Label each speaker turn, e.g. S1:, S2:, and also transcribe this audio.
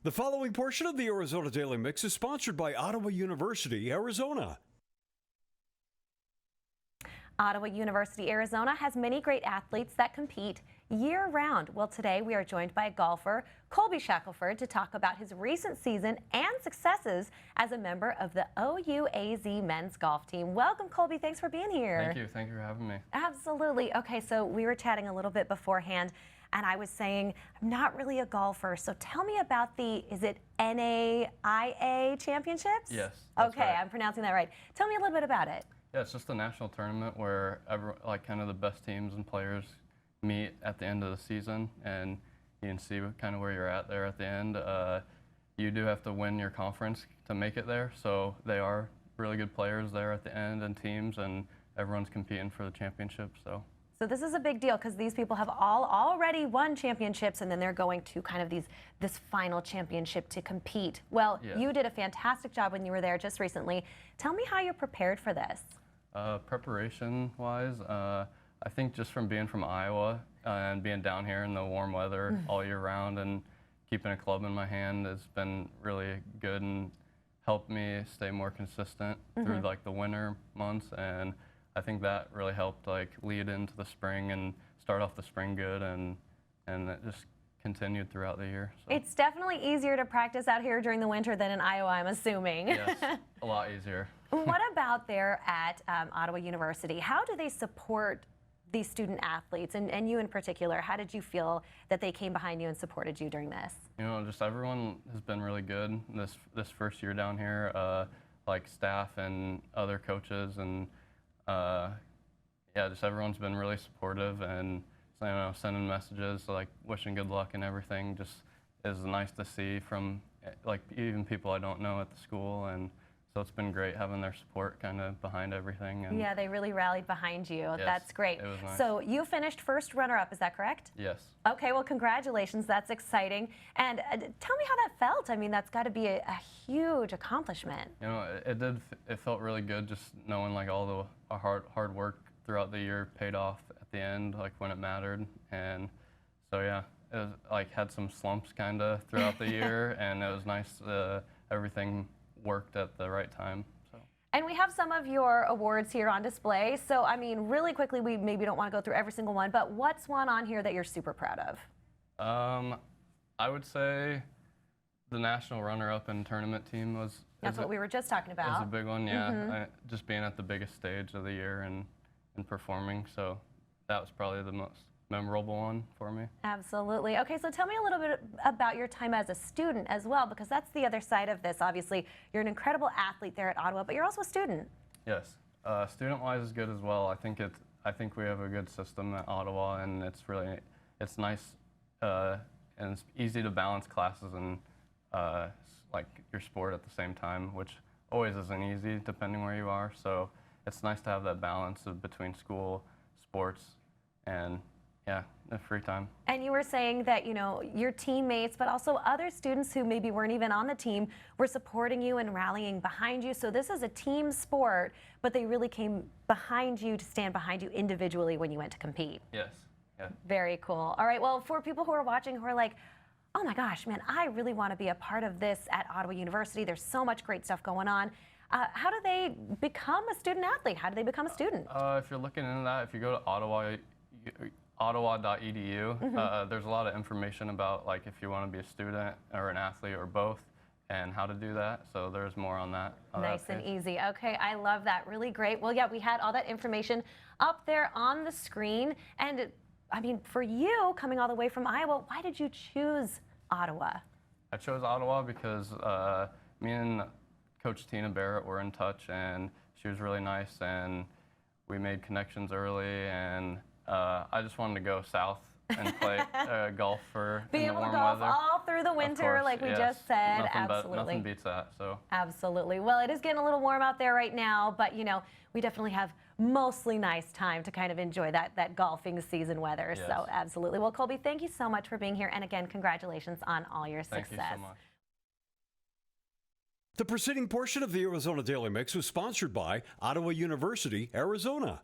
S1: The following portion of the Arizona Daily Mix is sponsored by Ottawa University, Arizona.
S2: Ottawa University, Arizona has many great athletes that compete year-round. Well, today we are joined by golfer Colby Shackelford to talk about his recent season and successes as a member of the OUAZ men's golf team. Welcome, Colby. Thanks for being here.
S3: Thank you. Thank you for having me.
S2: Absolutely. Okay, so we were chatting a little bit beforehand, and I was saying I'm not really a golfer. So tell me about is it NAIA championships?
S3: Yes.
S2: Okay,
S3: right.
S2: I'm pronouncing that right. Tell me a little bit about it.
S3: Yeah, it's just a national tournament where kind of the best teams and players meet at the end of the season, and you can see kind of where you're at there at the end. You do have to win your conference to make it there, so they are really good players there at the end and teams, and everyone's competing for the championship. So
S2: this is a big deal because these people have all already won championships, and then they're going to kind of this final championship to compete. Well,
S3: yeah.
S2: You did a fantastic job when you were there just recently. Tell me how you're prepared for this.
S3: Preparation-wise, I think just from being from Iowa and being down here in the warm weather all year round and keeping a club in my hand has been really good and helped me stay more consistent through like the winter months, and I think that really helped like lead into the spring and start off the spring good, and it just continued throughout the year. So.
S2: It's definitely easier to practice out here during the winter than in Iowa, I'm assuming.
S3: Yes, a lot easier.
S2: What about there at Ottawa University? How do they support these student athletes, and you in particular? How did you feel that they came behind you and supported you during this?
S3: You know, just everyone has been really good this first year down here, like staff and other coaches, and yeah, just everyone's been really supportive, and you know, sending messages like wishing good luck and everything just is nice to see from like even people I don't know at the school, and so it's been great having their support kind of behind everything. And
S2: yeah, they really rallied behind you.
S3: Yes,
S2: that's great.
S3: It was nice.
S2: So you finished first runner-up, is that correct?
S3: Yes.
S2: Okay, well, congratulations. That's exciting. And tell me how that felt. I mean, that's got to be a huge accomplishment.
S3: You know, it felt really good just knowing like all the hard work throughout the year paid off at the end, like when it mattered. And so yeah, it was like had some slumps kind of throughout the year, and it was nice everything worked at the right time. So.
S2: And we have some of your awards here on display. So I mean, really quickly, we maybe don't want to go through every single one, but what's one on here that you're super proud of?
S3: I would say the national runner-up and tournament team was.
S2: That's what we were just talking about.
S3: It was a big one, yeah. Just being at the biggest stage of the year and performing, so that was probably the most memorable one for me.
S2: Absolutely. Okay, so tell me a little bit about your time as a student as well, because that's the other side of this. Obviously, you're an incredible athlete there at Ottawa, but you're also a student.
S3: Yes, student-wise is good as well. I think we have a good system at Ottawa, and it's nice and it's easy to balance classes and like your sport at the same time, which always isn't easy depending where you are. So it's nice to have that balance between school, sports, and yeah, the free time.
S2: And you were saying that, you know, your teammates, but also other students who maybe weren't even on the team were supporting you and rallying behind you. So this is a team sport, but they really came behind you to stand behind you individually when you went to compete.
S3: Yes. Yeah.
S2: Very cool. All right, well, for people who are watching who are like, oh my gosh, man, I really want to be a part of this at Ottawa University. There's so much great stuff going on. How do they become a student athlete? How do they become a student?
S3: If you're looking into that, if you go to ottawa.edu, there's a lot of information about like if you want to be a student or an athlete or both, and how to do that. So there's more on that.
S2: Nice and easy. Okay, I love that. Really great. Well, yeah, we had all that information up there on the screen. And I mean, for you, coming all the way from Iowa, why did you choose Ottawa?
S3: I chose Ottawa because me and Coach Tina Barrett were in touch, and she was really nice, and we made connections early, and I just wanted to go south and play golf
S2: Be
S3: in the
S2: able
S3: warm
S2: to golf
S3: weather.
S2: all through the winter, like we just said. Absolutely.
S3: Nothing beats that. So.
S2: Absolutely. Well, it is getting a little warm out there right now, but you know, we definitely have mostly nice time to kind of enjoy that golfing season weather.
S3: Yes.
S2: So absolutely. Well, Colby, thank you so much for being here, and again, congratulations on all your success.
S3: Thank you so much.
S1: The preceding portion of the Arizona Daily Mix was sponsored by Ottawa University, Arizona.